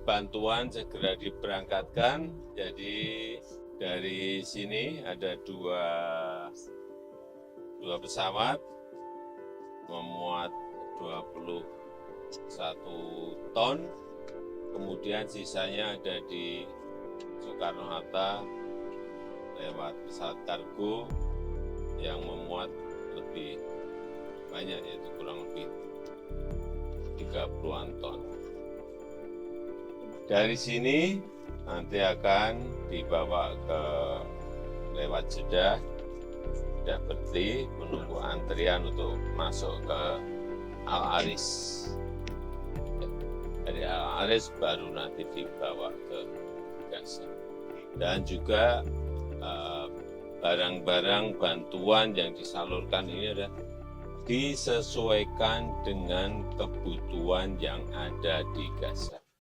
bantuan segera diberangkatkan. Jadi dari sini ada dua pesawat memuat 21 ton, kemudian sisanya ada di Soekarno-Hatta lewat pesawat kargo yang memuat lebih banyak, yaitu kurang lebih 30-an ton. Dari sini nanti akan dibawa ke lewat Jeddah berhenti menunggu antrian untuk masuk ke Al-Aris. Dari Al-Aris baru nanti dibawa ke Gaza. Dan juga barang-barang bantuan yang disalurkan ini adalah disesuaikan dengan kebutuhan yang ada di Gaza.